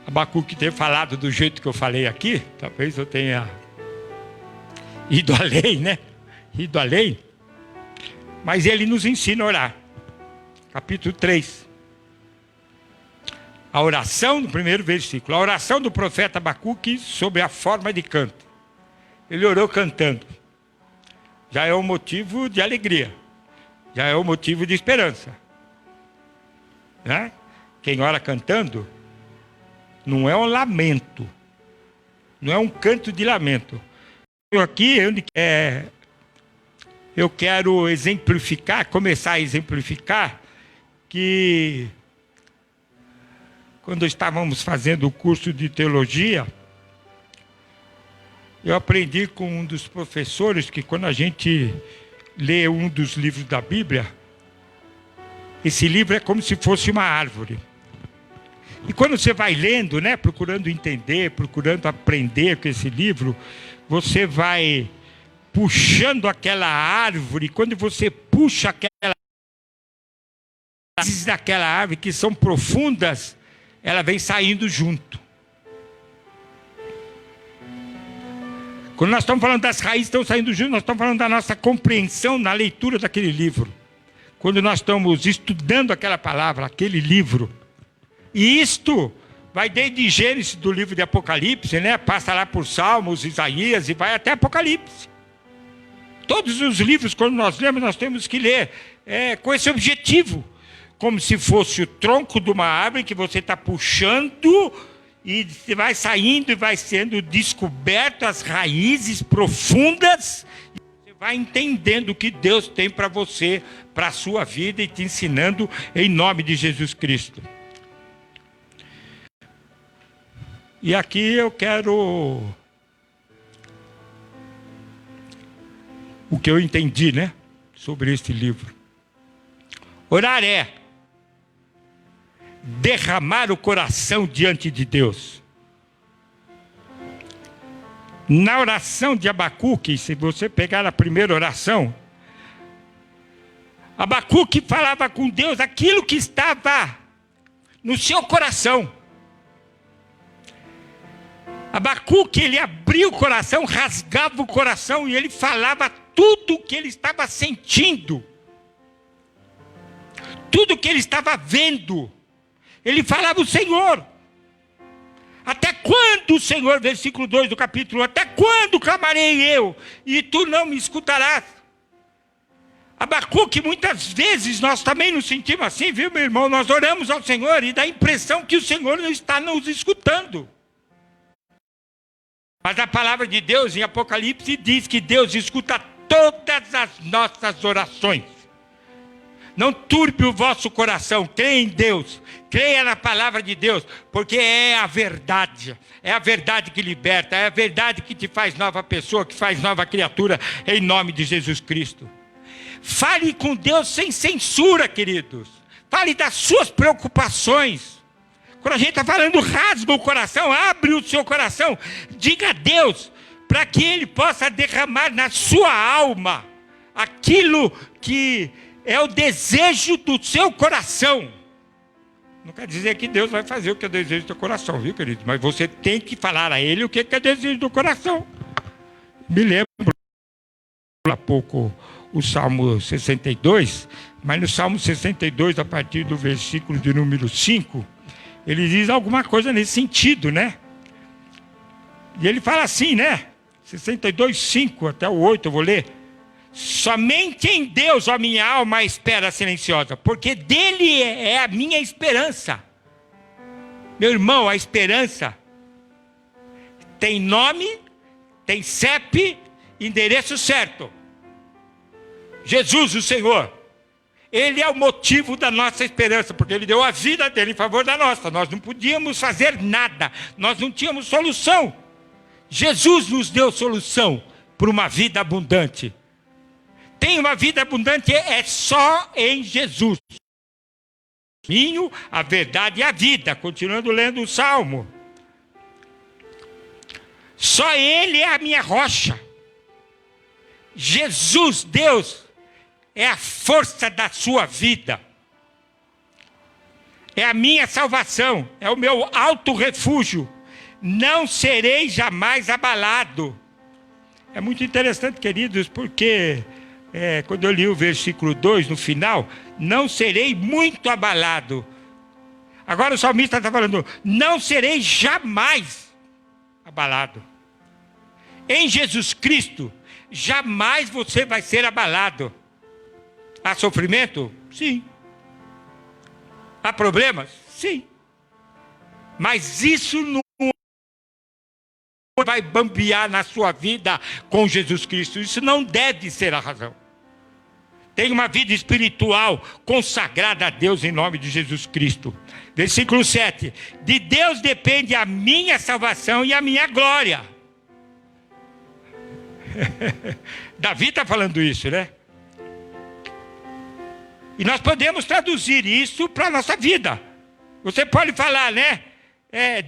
Speaker 2: Abacuque ter falado do jeito que eu falei aqui, talvez eu tenha ido além, né? Ido além. Mas ele nos ensina a orar. Capítulo 3. A oração, no primeiro versículo, a oração do profeta Abacuque sobre a forma de canto. Ele orou cantando. Já é um motivo de alegria. Já é um motivo de esperança. Né? Quem ora cantando, não é um lamento. Não é um canto de lamento. Aqui, eu quero exemplificar, começar a exemplificar, que quando estávamos fazendo o curso de teologia, eu aprendi com um dos professores que quando a gente lê um dos livros da Bíblia, esse livro é como se fosse uma árvore. E quando você vai lendo, né, procurando entender, procurando aprender com esse livro, você vai puxando aquela árvore. Quando você puxa aquela raízes daquela árvore que são profundas, ela vem saindo junto. Quando nós estamos falando das raízes que estão saindo junto, nós estamos falando da nossa compreensão na leitura daquele livro. quando nós estamos estudando aquela palavra, aquele livro. E isto vai desde Gênesis do livro de Apocalipse, né? Passa lá por Salmos, Isaías e vai até Apocalipse. Todos os livros, quando nós lemos, nós temos que ler com esse objetivo. Como se fosse o tronco de uma árvore que você está puxando e vai saindo e vai sendo descoberto as raízes profundas. E você vai entendendo o que Deus tem para você, para a sua vida e te ensinando em nome de Jesus Cristo. E aqui eu quero o que eu entendi, né, sobre este livro. Orar é derramar o coração diante de Deus. Na oração de Abacuque, se você pegar a primeira oração, Abacuque falava com Deus aquilo que estava no seu coração. Abacuque, ele abria o coração, rasgava o coração e ele falava tudo o que ele estava sentindo. Tudo o que ele estava vendo. Ele falava o Senhor. Até quando, Senhor, versículo 2 do capítulo 1, até quando clamarei eu e tu não me escutarás? Abacuque, muitas vezes nós também nos sentimos assim, viu, meu irmão? Nós oramos ao Senhor e dá a impressão que o Senhor não está nos escutando. Mas a palavra de Deus em Apocalipse diz que Deus escuta todas as nossas orações. Não turbe o vosso coração, creia em Deus, creia na palavra de Deus, porque é a verdade que liberta, é a verdade que te faz nova pessoa, que faz nova criatura, em nome de Jesus Cristo. Fale com Deus sem censura, queridos, fale das suas preocupações. Quando a gente está falando, rasga o coração, abre o seu coração, diga a Deus, para que Ele possa derramar na sua alma aquilo que é o desejo do seu coração. Não quer dizer que Deus vai fazer o que é o desejo do seu coração, viu, querido? Mas você tem que falar a Ele o que é o desejo do coração. Me lembro há pouco o Salmo 62, mas no Salmo 62, a partir do versículo de número 5, ele diz alguma coisa nesse sentido, né? E ele fala assim, né? 62, 5 até o 8, eu vou ler. Somente em Deus, ó minha alma, espera silenciosa, porque dele é a minha esperança. Meu irmão, a esperança tem nome, tem CEP, endereço certo. Jesus, o Senhor, Ele é o motivo da nossa esperança, porque Ele deu a vida dele em favor da nossa. Nós não podíamos fazer nada, nós não tínhamos solução. Jesus nos deu solução para uma vida abundante. Tem uma vida abundante, é só em Jesus. O caminho, a verdade e a vida. Continuando lendo o Salmo. Só Ele é a minha rocha. Jesus, Deus, é a força da sua vida. É a minha salvação, é o meu alto refúgio. Não serei jamais abalado. É muito interessante, queridos, porque quando eu li o versículo 2, no final, não serei muito abalado. Agora o salmista está falando, não serei jamais abalado. Em Jesus Cristo, jamais você vai ser abalado. Há sofrimento? Sim. Há problemas? Sim. Mas isso não vai bambear na sua vida com Jesus Cristo. Isso não deve ser a razão. Tenha uma vida espiritual consagrada a Deus em nome de Jesus Cristo. Versículo 7. De Deus depende a minha salvação e a minha glória. Davi está falando isso, né? E nós podemos traduzir isso para a nossa vida. Você pode falar, né?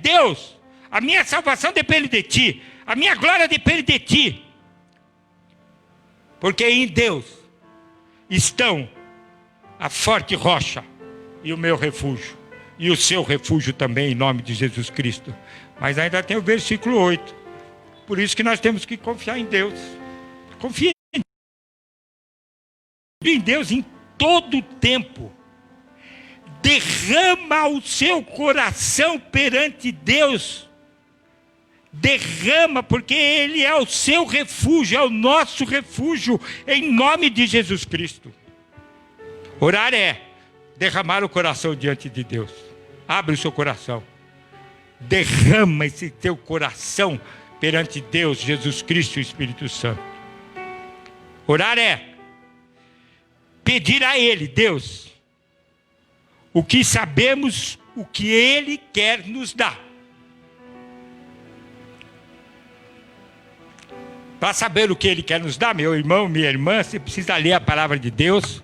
Speaker 2: Deus, a minha salvação depende de Ti. A minha glória depende de Ti. Porque em Deus estão a forte rocha e o meu refúgio. E o seu refúgio também, em nome de Jesus Cristo. Mas ainda tem o versículo 8. Por isso que nós temos que confiar em Deus. Confie em Deus em todo o tempo. Derrama o seu coração perante Deus. Derrama, porque Ele é o seu refúgio, é o nosso refúgio, em nome de Jesus Cristo. Orar é derramar o coração diante de Deus. Abre o seu coração. Derrama esse teu coração perante Deus, Jesus Cristo e o Espírito Santo. Orar é pedir a Ele, Deus, o que sabemos, o que Ele quer nos dar. Para saber o que Ele quer nos dar, meu irmão, minha irmã, você precisa ler a palavra de Deus.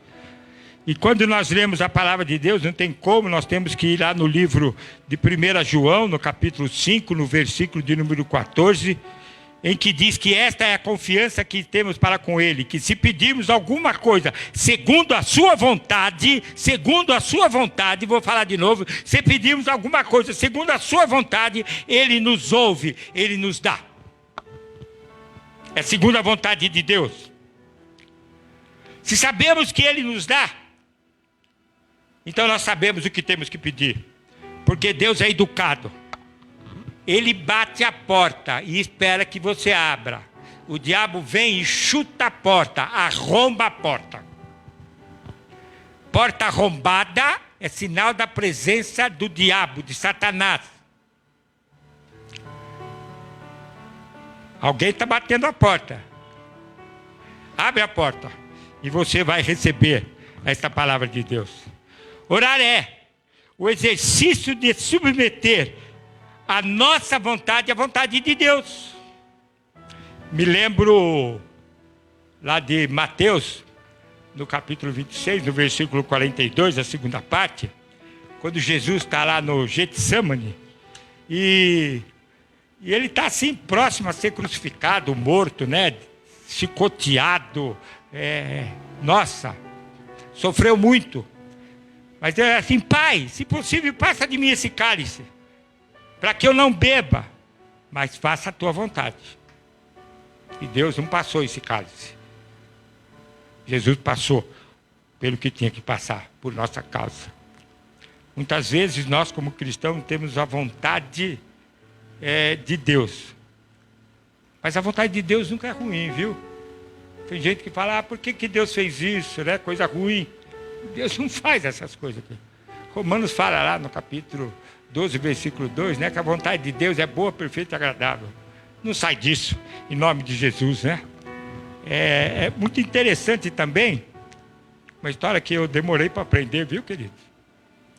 Speaker 2: E quando nós lemos a palavra de Deus, não tem como, nós temos que ir lá no livro de 1 João, no capítulo 5, no versículo de número 14, em que diz que esta é a confiança que temos para com Ele, que se pedirmos alguma coisa segundo a sua vontade, vou falar de novo, se pedirmos alguma coisa segundo a sua vontade, Ele nos ouve, Ele nos dá. É segundo a vontade de Deus. Se sabemos que Ele nos dá, então nós sabemos o que temos que pedir. Porque Deus é educado. Ele bate a porta e espera que você abra. O diabo vem e chuta a porta, arromba a porta. Porta arrombada é sinal da presença do diabo, de Satanás. Alguém está batendo a porta. Abre a porta e você vai receber esta palavra de Deus. Orar é o exercício de submeter a nossa vontade à vontade de Deus. Me lembro lá de Mateus, no capítulo 26, no versículo 42, a segunda parte, quando Jesus está lá no Getsemane e ele está assim próximo a ser crucificado, morto, né? Chicoteado, nossa, sofreu muito. Mas é assim: Pai, se possível, passa de mim esse cálice, para que eu não beba, mas faça a tua vontade. E Deus não passou esse cálice. Jesus passou pelo que tinha que passar, por nossa causa. Muitas vezes nós, como cristãos, temos a vontade de Deus. Mas a vontade de Deus nunca é ruim, viu? Tem gente que fala: por que Deus fez isso, né? Coisa ruim. Deus não faz essas coisas aqui. Romanos fala lá no capítulo 12, versículo 2, né? Que a vontade de Deus é boa, perfeita e agradável. Não sai disso, em nome de Jesus, né? É muito interessante também, uma história que eu demorei para aprender, viu, querido?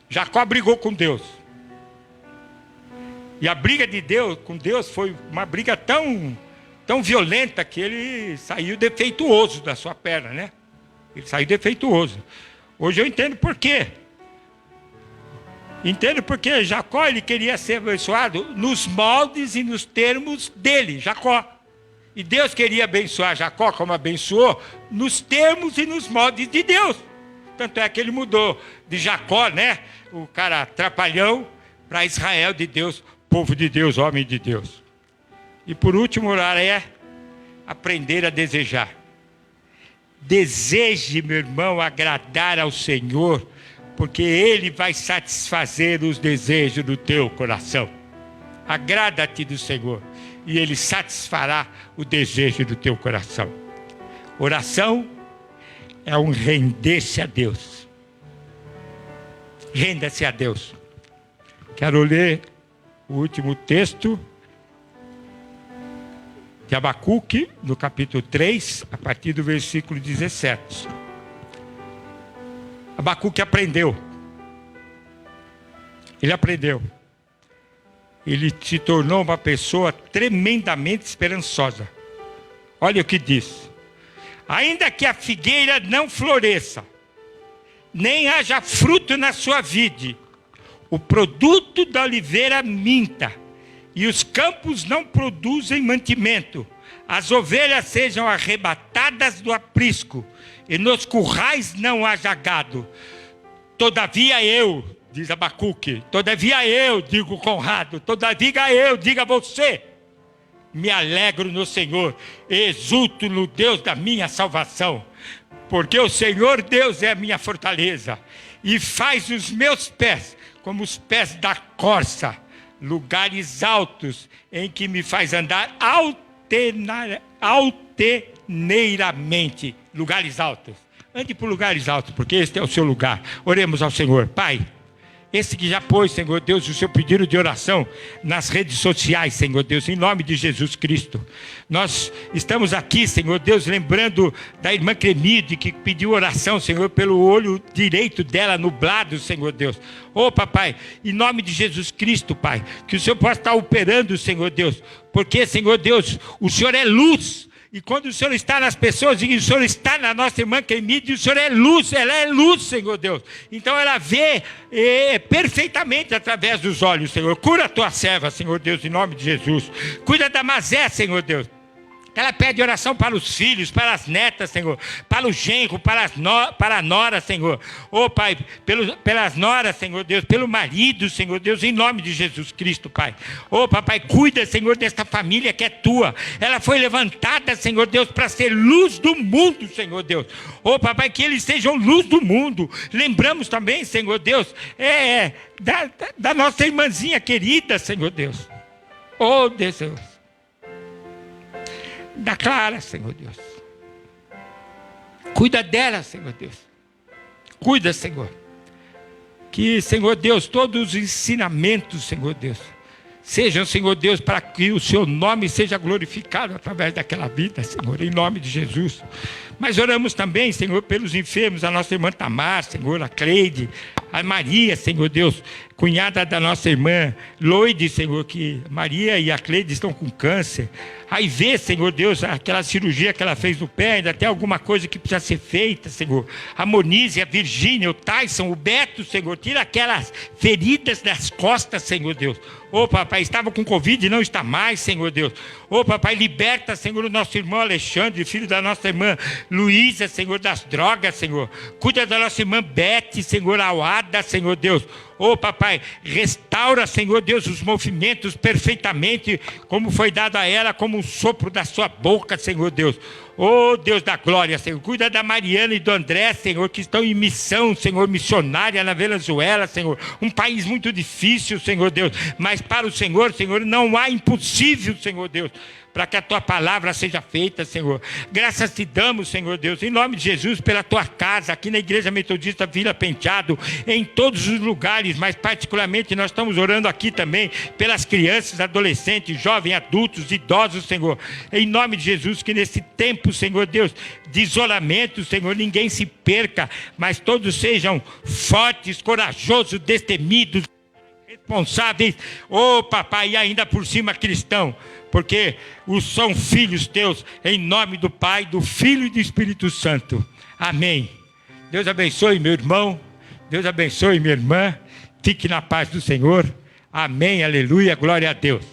Speaker 2: Jacó brigou com Deus. E a briga de Deus com Deus foi uma briga tão violenta que ele saiu defeituoso da sua perna, né? Ele saiu defeituoso. Hoje eu entendo por quê. Entendo porque Jacó, ele queria ser abençoado nos moldes e nos termos dele, Jacó. E Deus queria abençoar Jacó como abençoou, nos termos e nos moldes de Deus. Tanto é que ele mudou de Jacó, né? O cara trapalhão, para Israel de Deus, povo de Deus, homem de Deus. E por último, orar é aprender a desejar. Deseje, meu irmão, agradar ao Senhor, porque Ele vai satisfazer os desejos do teu coração. Agrada-te do Senhor, e Ele satisfará o desejo do teu coração. Oração é um render-se a Deus. Renda-se a Deus. Quero ler o último texto de Abacuque, no capítulo 3, a partir do versículo 17. Abacuque aprendeu. Ele aprendeu. Ele se tornou uma pessoa tremendamente esperançosa. Olha o que diz: ainda que a figueira não floresça, nem haja fruto na sua vide, o produto da oliveira minta, e os campos não produzem mantimento, as ovelhas sejam arrebatadas do aprisco, e nos currais não haja gado. Todavia eu, diz Abacuque, todavia eu, digo Conrado, todavia eu, diga você, me alegro no Senhor, exulto no Deus da minha salvação, porque o Senhor Deus é a minha fortaleza, e faz os meus pés como os pés da corça, lugares altos em que me faz andar altaneiramente. Lugares altos. Ande por lugares altos, porque este é o seu lugar. Oremos ao Senhor. Pai, esse que já pôs, Senhor Deus, o seu pedido de oração nas redes sociais, Senhor Deus, em nome de Jesus Cristo. Nós estamos aqui, Senhor Deus, lembrando da irmã Cremide, que pediu oração, Senhor, pelo olho direito dela nublado, Senhor Deus. Ô, papai, em nome de Jesus Cristo, Pai, que o Senhor possa estar operando, Senhor Deus, porque, Senhor Deus, o Senhor é luz. E quando o Senhor está nas pessoas, e o Senhor está na nossa irmã Cremide, o Senhor é luz, ela é luz, Senhor Deus. Então ela vê perfeitamente através dos olhos, Senhor. Cura a tua serva, Senhor Deus, em nome de Jesus. Cuida da Mazé, Senhor Deus. Ela pede oração para os filhos, para as netas, Senhor, para o genro, para a nora, Senhor. Ô, Pai, pelas noras, Senhor Deus, pelo marido, Senhor Deus, em nome de Jesus Cristo, Pai. Ô, Papai, cuida, Senhor, desta família que é tua. Ela foi levantada, Senhor Deus, para ser luz do mundo, Senhor Deus. Ô, Papai, que eles sejam luz do mundo. Lembramos também, Senhor Deus, da nossa irmãzinha querida, Senhor Deus. Ô, Deus, da Clara, Senhor Deus. Cuida dela, Senhor Deus. Cuida, Senhor. Que, Senhor Deus, todos os ensinamentos, Senhor Deus, sejam, Senhor Deus, para que o seu nome seja glorificado através daquela vida, Senhor, em nome de Jesus. Mas oramos também, Senhor, pelos enfermos, a nossa irmã Tamar, Senhor, a Cleide, a Maria, Senhor Deus, cunhada da nossa irmã Loide, Senhor, que Maria e a Cleide estão com câncer. Aí vê, Senhor Deus, aquela cirurgia que ela fez no pé, ainda tem alguma coisa que precisa ser feita, Senhor. A Monize, a Virgínia, o Tyson, o Beto, Senhor, tira aquelas feridas das costas, Senhor Deus. Ô, papai, estava com Covid e não está mais, Senhor Deus. Ô, papai, liberta, Senhor, o nosso irmão Alexandre, filho da nossa irmã Luísa, Senhor, das drogas, Senhor. Cuida da nossa irmã Bete, Senhor, Auada, Senhor Deus. Ô, papai, restaura, Senhor Deus, os movimentos perfeitamente, como foi dado a ela, como um sopro da sua boca, Senhor Deus. Ô, Deus da glória, Senhor, cuida da Mariana e do André, Senhor, que estão em missão, Senhor, missionária na Venezuela, Senhor. Um país muito difícil, Senhor Deus, mas para o Senhor, Senhor, não há impossível, Senhor Deus, para que a tua palavra seja feita, Senhor. Graças te damos, Senhor Deus, em nome de Jesus, pela tua casa, aqui na Igreja Metodista Vila Penteado, em todos os lugares, mas particularmente nós estamos orando aqui também pelas crianças, adolescentes, jovens, adultos, idosos, Senhor. Em nome de Jesus, que nesse tempo, Senhor Deus, de isolamento, Senhor, ninguém se perca, mas todos sejam fortes, corajosos, destemidos, responsáveis, ô papai, e ainda por cima cristão, porque são filhos teus, em nome do Pai, do Filho e do Espírito Santo. Amém. Deus abençoe meu irmão, Deus abençoe minha irmã, fique na paz do Senhor. Amém, aleluia, glória a Deus.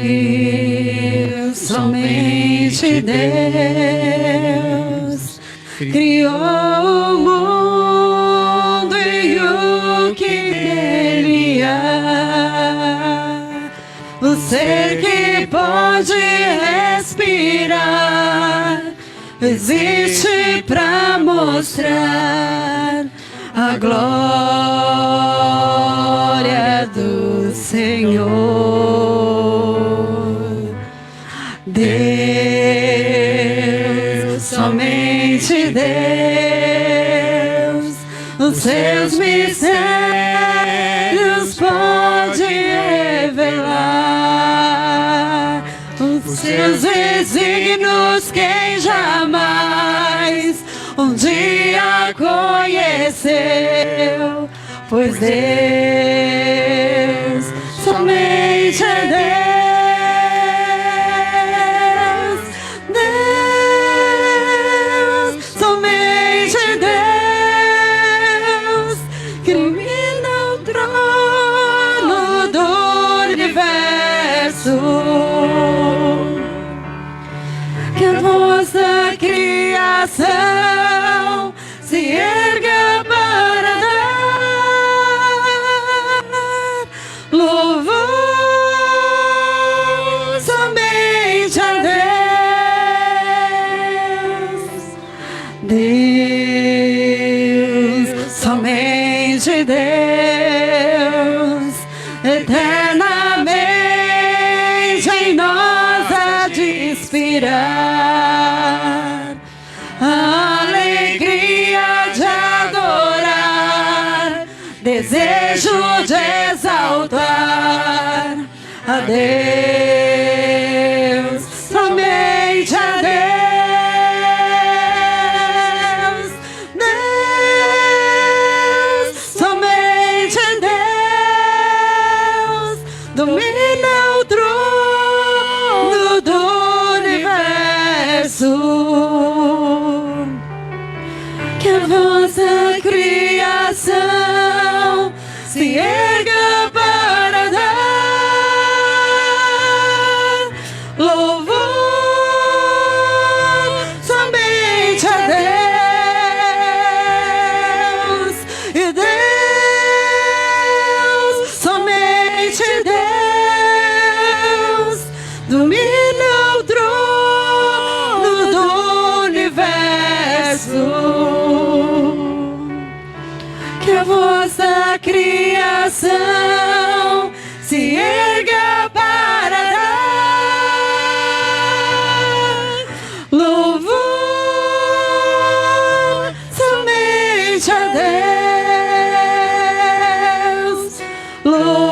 Speaker 1: Deus, somente Deus, criou o mundo e o que nele há. O ser que pode respirar existe para mostrar a glória do Senhor. Deus, somente Deus, os seus mistérios pode revelar, os seus desígnios quem jamais um dia conheceu, pois Deus somente é Deus, somente Deus, que ilumina o trono do universo, que a voz da criação se erga para dar louvor somente a Deus, Deus, somente Deus, eternamente em nós há de inspirar a alegria de adorar, desejo de exaltar a Deus, somente a Deus, Deus, somente Deus, domina o trono do universo, que a vossa criação se erga para dar louvor somente a Deus, e Deus, somente Deus, domina o trono do universo, que a vossa criação se erga para dar louvor somente a Deus, louvor